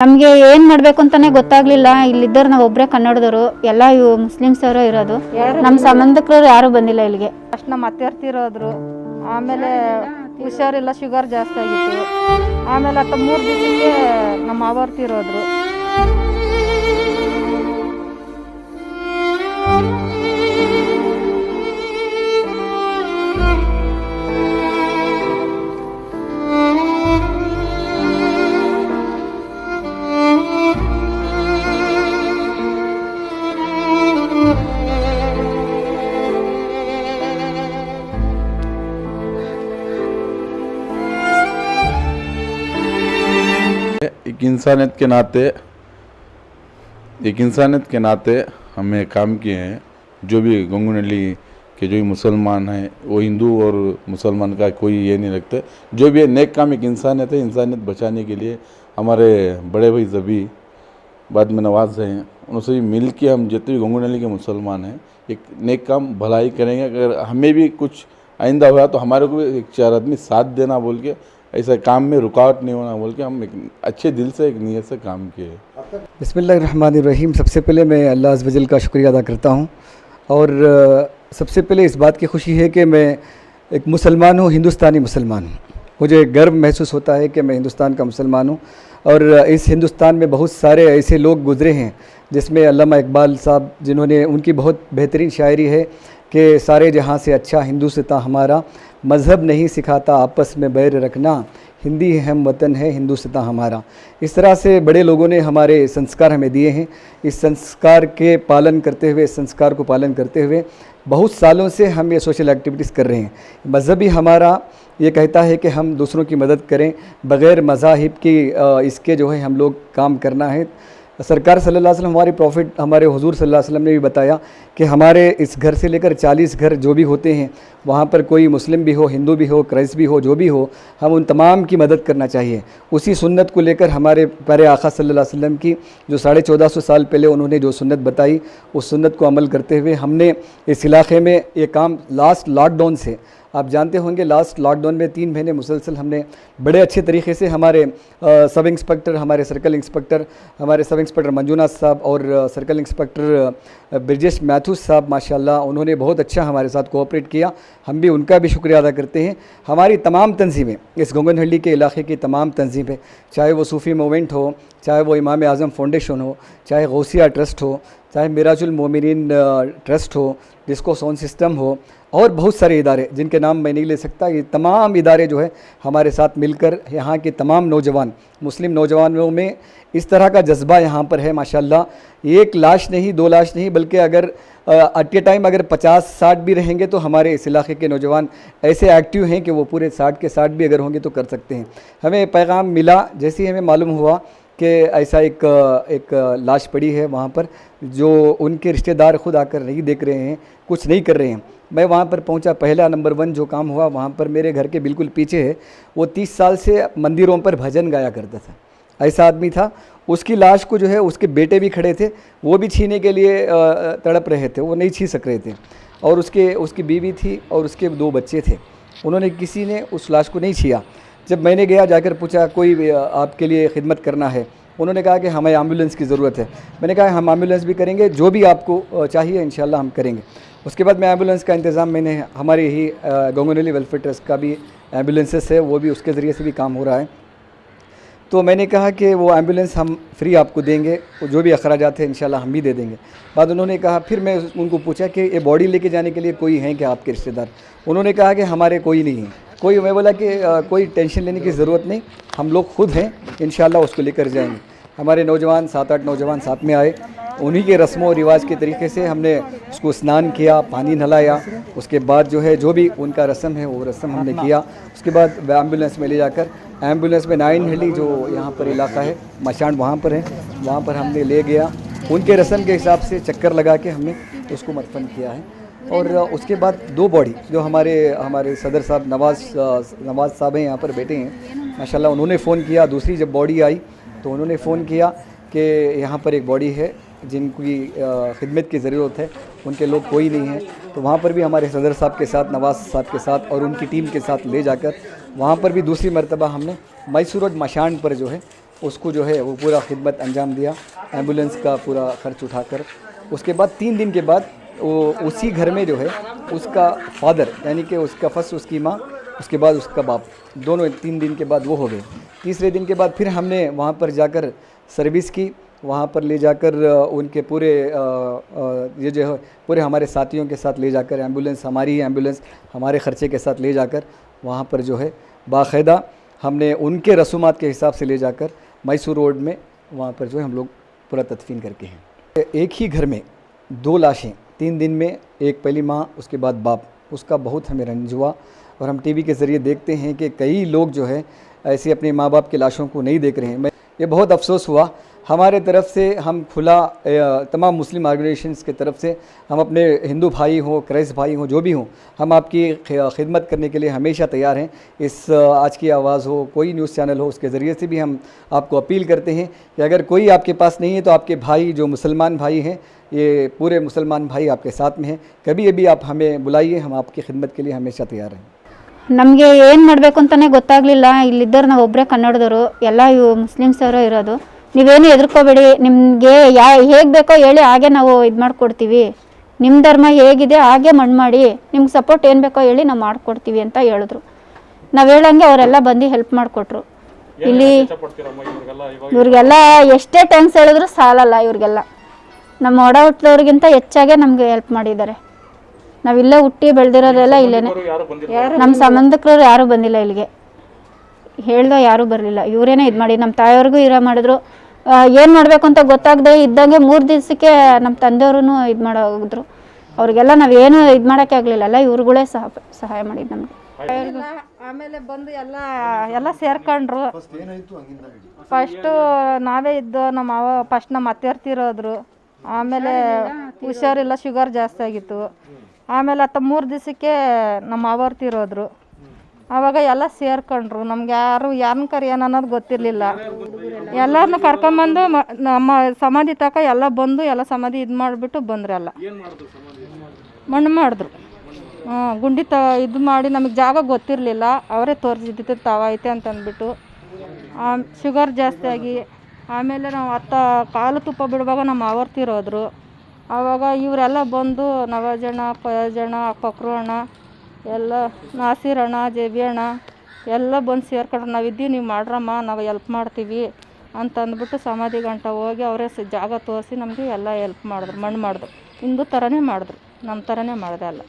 ನಮಗೆ ಏನು ಮಾಡಬೇಕು ಅಂತಾನೆ ಗೊತ್ತಾಗ್ಲಿಲ್ಲ. ಇಲ್ಲಿದ್ದರು ನಾವು ಒಬ್ಬರೇ ಕನ್ನಡದವರು, ಎಲ್ಲ ಇವು ಮುಸ್ಲಿಮ್ಸ್ ಅವರು ಇರೋದು. ನಮ್ಮ ಸಂಬಂಧಿಕರು ಯಾರು ಬಂದಿಲ್ಲ ಇಲ್ಲಿಗೆ. ಅಷ್ಟು ನಮ್ಮ ಅತ್ತೆರ್ತಿರೋದ್ರು. ಆಮೇಲೆ ಹುಷಾರಿಲ್ಲ, ಶುಗರ್ ಜಾಸ್ತಿ ಆಗಿತ್ತು. ಆಮೇಲೆ 3 ದಿವಸಕ್ಕೆ ನಮ್ಮ ಮಾವರ್ತಿರೋದ್ರು. एक इंसानियत के नाते हमें काम किए हैं। जो भी गंगूनहल्ली के जो भी मुसलमान हैं, वो हिंदू और मुसलमान का कोई ये नहीं रखते। जो भी है नेक काम, एक इंसानियत है। इंसानियत बचाने के लिए हमारे बड़े भाई ज़बी, बाद में नवाज हैं, उनसे भी मिल के हम जितने भी गंगूनहल्ली के मुसलमान हैं एक नेक काम भलाई करेंगे। अगर हमें भी कुछ आइंदा हुआ तो हमारे को भी 1-4 आदमी साथ देना बोल के, ऐसा काम में रुकावट नहीं होना बोल के हम एक अच्छे दिल से, एक नीयत से काम किए। बिस्मिल्लाहिर्रहमानिर्रहीम। सबसे पहले मैं अल्लाह अज़्ज़ वजल का शुक्रिया अदा करता हूँ। और सबसे पहले इस बात की खुशी है कि मैं एक मुसलमान हूँ, हिंदुस्तानी मुसलमान हूँ। मुझे गर्व महसूस होता है कि मैं हिंदुस्तान का मुसलमान हूँ। और इस हिंदुस्तान में बहुत सारे ऐसे लोग गुज़रे हैं, जिसमें अल्लामा इकबाल साहब, जिन्होंने, उनकी बहुत बेहतरीन शायरी है कि सारे जहाँ से अच्छा हिंदुस्तान हमारा, मज़हब नहीं सिखाता आपस में बैर रखना, हिंदी हम वतन है हिंदुस्तान हमारा। इस तरह से बड़े लोगों ने हमारे संस्कार हमें दिए हैं। इस संस्कार के पालन करते हुए, संस्कार को पालन करते हुए बहुत सालों से हम ये सोशल एक्टिविटीज़ कर रहे हैं। मज़हब ही हमारा ये कहता है कि हम दूसरों की मदद करें, बग़ैर मज़ाहिब की इसके जो है हम लोग काम करना है। सरकार सल्लल्लाहु अलैहि वसल्लम, हमारे प्रॉफिट, हमारे हुजूर सल्लल्लाहु अलैहि वसल्लम ने भी बताया कि हमारे इस घर से लेकर 40 घर जो भी होते हैं, वहाँ पर कोई मुस्लिम भी हो, हिंदू भी हो, क्राइस्ट भी हो, जो भी हो, हम उन तमाम की मदद करना चाहिए। उसी सुन्नत को लेकर हमारे प्यारे आका सल्लल्लाहु अलैहि वसल्लम की जो 1450 साल पहले उन्होंने जो सुन्नत बताई, उस सुन्नत को अमल करते हुए हमने इस इलाके में ये काम लास्ट लॉकडाउन से, आप जानते होंगे लास्ट लॉकडाउन में 3 महीने मुसलसल हमने बड़े अच्छे तरीके से हमारे सब इंस्पेक्टर, हमारे सर्कल इंस्पेक्टर, हमारे सब इंस्पेक्टर मंजूनाथ साहब और सर्कल इंस्पेक्टर ब्रिजेश मैथुस साहब, माशाल्लाह उन्होंने बहुत अच्छा हमारे साथ कोऑपरेट किया। हम भी उनका भी शुक्रिया अदा करते हैं। हमारी तमाम तंजीमें, इस गंगूनहल्ली के इलाके की तमाम तंजीमें, चाहे वो सूफ़ी मूवमेंट हो, चाहे वो इमाम आज़म फाउंडेशन हो, चाहे गौसिया ट्रस्ट हो, चाहे मिराजुल मोमिनीन ट्रस्ट हो, डिस्को साउंड सिस्टम हो, और बहुत सारे इदारे जिनके नाम मैं नहीं ले सकता, ये तमाम इदारे जो है हमारे साथ मिलकर यहाँ के तमाम नौजवान, मुस्लिम नौजवानों में इस तरह का जज्बा यहाँ पर है माशाल्लाह। 1 लाश नहीं, 2 लाश नहीं, बल्कि अगर एट ए टाइम अगर 50-60 भी रहेंगे तो हमारे इस इलाके के नौजवान ऐसे एक्टिव हैं कि वो पूरे 60 के 60 भी अगर होंगे तो कर सकते हैं। हमें पैगाम मिला, जैसे ही हमें मालूम हुआ कि ऐसा एक लाश पड़ी है वहाँ पर, जो उनके रिश्तेदार ख़ुद आकर नहीं देख रहे हैं, कुछ नहीं कर रहे हैं। मैं वहाँ पर पहुँचा। पहला नंबर 1 जो काम हुआ वहाँ पर, मेरे घर के बिल्कुल पीछे है, वो 30 साल से मंदिरों पर भजन गाया करता था, ऐसा आदमी था। उसकी लाश को जो है उसके बेटे भी खड़े थे, वो भी छीने के लिए तड़प रहे थे, वो नहीं छीन सक रहे थे। और उसकी बीवी थी और उसके 2 बच्चे थे, उन्होंने, किसी ने उस लाश को नहीं छिया। जब मैंने गया, जाकर पूछा कोई आपके लिए खिदमत करना है, उन्होंने कहा कि हमें एम्बुलेंस की ज़रूरत है। मैंने कहा हम एम्बुलेंस भी करेंगे, जो भी आपको चाहिए इंशाल्लाह हम करेंगे। उसके बाद मैं एम्बुलेंस का इंतज़ाम, मैंने हमारे ही गंगूनहल्ली वेलफेयर ट्रस्ट का भी एम्बुलेंसेस है, वो भी उसके ज़रिए से भी काम हो रहा है। तो मैंने कहा कि वो एम्बुलेंस हम फ्री आपको देंगे, जो भी अखराजात है इंशाल्लाह हम भी दे देंगे। बाद उन्होंने कहा, फिर मैं उनको पूछा कि ये बॉडी लेके जाने के लिए कोई हैं क्या आपके रिश्तेदार? उन्होंने कहा कि हमारे कोई नहीं है कोई। मैं बोला कि कोई टेंशन लेने की ज़रूरत नहीं, हम लोग खुद हैं, इंशाल्लाह उसको लेकर जाएंगे। हमारे नौजवान 7-8 नौजवान साथ में आए, उन्हीं के रस्म व रिवाज के तरीके से हमने उसको स्नान किया, पानी नहलाया। उसके बाद जो है जो भी उनका रस्म है वो रस्म हमने किया। उसके बाद एम्बुलेंस में ले जाकर, एम्बुलेंस में नाइनहल्ली जो यहाँ पर इलाका है, मशान वहाँ पर है, वहाँ पर हमने ले गया। उनके रस्म के हिसाब से चक्कर लगा के हमने उसको मदफन किया है। और उसके बाद 2 बॉडी जो हमारे सदर साहब नवाज साहब हैं, यहाँ पर बैठे हैं माशाल्लाह, उन्होंने फ़ोन किया। दूसरी जब बॉडी आई तो उन्होंने फ़ोन किया कि यहाँ पर एक बॉडी है जिनकी खिदमत की ज़रूरत है, उनके लोग कोई नहीं है। तो वहाँ पर भी हमारे सदर साहब के साथ, नवाज साहब के साथ और उनकी टीम के साथ ले जाकर वहाँ पर भी दूसरी मरतबा हमने मैसूर मशान पर जो है उसको जो है वो पूरा खिदमत अंजाम दिया, एम्बुलेंस का पूरा खर्च उठाकर। उसके बाद 3 दिन के बाद वो उसी घर में जो है उसका फादर यानी कि उसका फर्स्ट उसकी माँ, उसके बाद उसका बाप, दोनों 3 दिन के बाद वो हो गए। तीसरे दिन के बाद फिर हमने वहाँ पर जाकर सर्विस की, वहाँ पर ले जाकर उनके पूरे ये जो है पूरे हमारे साथियों के साथ ले जाकर एम्बुलेंस, हमारी एम्बुलेंस हमारे ख़र्चे के साथ ले जाकर वहाँ पर जो है बाकायदा हमने उनके रसूमात के हिसाब से ले जाकर मैसूर रोड में वहाँ पर जो है हम लोग पूरा तदफीन करके हैं। एक ही घर में 2 लाशें 3 दिन में, एक पहली माँ उसके बाद बाप, उसका बहुत हमें रंज हुआ। और हम टीवी के ज़रिए देखते हैं कि कई लोग जो है ऐसे अपने माँ बाप के लाशों को नहीं देख रहे हैं। ये बहुत अफसोस हुआ। हमारे तरफ से हम खुला तमाम मुस्लिम ऑर्गेनाइजेशंस के तरफ से हम अपने हिंदू भाई हों, क्राइस्ट भाई हों, जो भी हों, हम आपकी खिदमत करने के लिए हमेशा तैयार हैं। इस आज की आवाज़ हो, कोई न्यूज़ चैनल हो, उसके ज़रिए से भी हम आपको अपील करते हैं कि अगर कोई आपके पास नहीं है तो आपके भाई जो मुसलमान भाई हैं, ये पूरे मुसलमान भाई आपके साथ में हैं, कभी भी आप हमें बुलाइए, हम आपकी खिदमत के लिए हमेशा तैयार हैं। ನಮಗೆ ಏನು ಮಾಡಬೇಕು ಅಂತಲೇ ಗೊತ್ತಾಗಲಿಲ್ಲ. ಇಲ್ಲಿದ್ದರು ನಾವು ಒಬ್ಬರೇ ಕನ್ನಡದವರು, ಎಲ್ಲ ಇವು ಮುಸ್ಲಿಮ್ಸ್ ಅವರು ಇರೋದು. ನೀವೇನು ಹೆದರ್ಕೋಬೇಡಿ, ನಿಮಗೆ ಹೇಗೆ ಬೇಕೋ ಹೇಳಿ ಹಾಗೆ ನಾವು ಇದು ಮಾಡಿಕೊಡ್ತೀವಿ. ನಿಮ್ಮ ಧರ್ಮ ಹೇಗಿದೆ ಹಾಗೆ ಮಣ್ಣು ಮಾಡಿ, ನಿಮ್ಗೆ ಸಪೋರ್ಟ್ ಏನು ಬೇಕೋ ಹೇಳಿ ನಾವು ಮಾಡಿಕೊಡ್ತೀವಿ ಅಂತ ಹೇಳಿದ್ರು. ನಾವು ಹೇಳಂಗೆ ಅವರೆಲ್ಲ ಬಂದು ಹೆಲ್ಪ್ ಮಾಡಿಕೊಟ್ರು. ಇಲ್ಲಿ ಇವ್ರಿಗೆಲ್ಲ ಎಷ್ಟೇ ಟ್ಯಾಂಕ್ಸ್ ಹೇಳಿದ್ರು ಸಾಲಲ್ಲ. ಇವ್ರಿಗೆಲ್ಲ ನಮ್ಮ ಒಡ ಹುಟ್ಟಿದವ್ರಿಗಿಂತ ಹೆಚ್ಚಾಗೆ ನಮಗೆ ಹೆಲ್ಪ್ ಮಾಡಿದ್ದಾರೆ. ನಾವಿಲ್ಲೇ ಹುಟ್ಟಿ ಬೆಳೆದಿರೋದೆಲ್ಲ ಇಲ್ಲೇನೆ. ನಮ್ಮ ಸಂಬಂಧಿಕರು ಯಾರೂ ಬಂದಿಲ್ಲ ಇಲ್ಲಿಗೆ, ಹೇಳ್ದೋ ಯಾರೂ ಬರಲಿಲ್ಲ. ಇವರೇನೇ ಇದು ಮಾಡಿ ನಮ್ಮ ತಾಯಿಯವ್ರಿಗೂ ಇರೋ ಮಾಡಿದ್ರು. ಏನು ಮಾಡಬೇಕು ಅಂತ ಗೊತ್ತಾಗದೆ ಇದ್ದಂಗೆ 3 ದಿವಸಕ್ಕೆ ನಮ್ಮ ತಂದೆಯವ್ರೂ ಇದು ಮಾಡೋಗಿದ್ರು. ಅವ್ರಿಗೆಲ್ಲ ನಾವೇನು ಇದು ಮಾಡೋಕ್ಕೆ ಆಗಲಿಲ್ಲಲ್ಲ, ಇವ್ರುಗಳೇ ಸಹಾಯ ಮಾಡಿದ್ದು ನಮಗೆ. ಆಮೇಲೆ ಬಂದು ಎಲ್ಲ ಸೇರ್ಕೊಂಡ್ರು. ಫಸ್ಟು ನಾವೇ ಇದ್ದು ನಮ್ಮ ಫಸ್ಟ್ ನಮ್ಮ ಅತ್ತೆಯರ್ತಿರೋದ್ರು. ಆಮೇಲೆ ಹುಷಾರಿಲ್ಲ, ಶುಗರ್ ಜಾಸ್ತಿ ಆಗಿತ್ತು. ಆಮೇಲೆ 3 ದಿವಸಕ್ಕೆ ನಮ್ಮ ಅವರ್ತಿರೋದ್ರು. ಆವಾಗ ಎಲ್ಲ ಸೇರ್ಕೊಂಡ್ರು. ನಮ್ಗೆ ಯಾರನ್ನ ಕರೆಯೋಣ ಅನ್ನೋದು ಗೊತ್ತಿರಲಿಲ್ಲ. ಎಲ್ಲರನ್ನೂ ಕರ್ಕೊಂಬಂದು ನಮ್ಮ ಸಮಾಧಿ ತಕ ಎಲ್ಲ ಬಂದು ಎಲ್ಲ ಸಮಾಧಿ ಇದು ಮಾಡಿಬಿಟ್ಟು ಬಂದ್ರಲ್ಲ, ಮಣ್ಣು ಮಾಡಿದ್ರು. ಗುಂಡಿ ಇದು ಮಾಡಿ ನಮಗೆ ಜಾಗ ಗೊತ್ತಿರಲಿಲ್ಲ, ಅವರೇ ತೋರಿಸಿದ್ದು ತಾವೈತೆ ಅಂತಂದ್ಬಿಟ್ಟು. ಶುಗರ್ ಜಾಸ್ತಿ ಆಗಿ ಆಮೇಲೆ ನಾವು ಕಾಲು ತುಪ್ಪ ಬಿಡುವಾಗ ನಮ್ಮ ಆವರ್ತಿರೋದ್ರು. ಆವಾಗ ಇವರೆಲ್ಲ ಬಂದು ನವಾಜಣ್ಣ, ಫಯಾಜಣ್ಣ, ಫಕ್ರು ಅಣ್ಣ, ಎಲ್ಲ ನಾಸೀರ್ ಅಣ್ಣ, ಜೆಬಿ ಅಣ್ಣ ಎಲ್ಲ ಬಂದು ಸೇರ್ಕೊಂಡ್ರು. ನಾವಿದ್ದೀವಿ, ನೀವು ಮಾಡ್ರಮ್ಮ, ನಾವು ಹೆಲ್ಪ್ ಮಾಡ್ತೀವಿ ಅಂತಂದ್ಬಿಟ್ಟು ಸಮಾಧಿ ಗಂಟ ಹೋಗಿ ಅವರೇ ಜಾಗ ತೋರಿಸಿ ನಮಗೆ ಎಲ್ಲ ಹೆಲ್ಪ್ ಮಾಡಿದ್ರು, ಮಣ್ಣು ಮಾಡಿದ್ರು. ಹಿಂದೂ ಥರನೇ ಮಾಡಿದ್ರು, ನಮ್ಮ ಥರನೇ ಮಾಡಿದೆ ಎಲ್ಲ.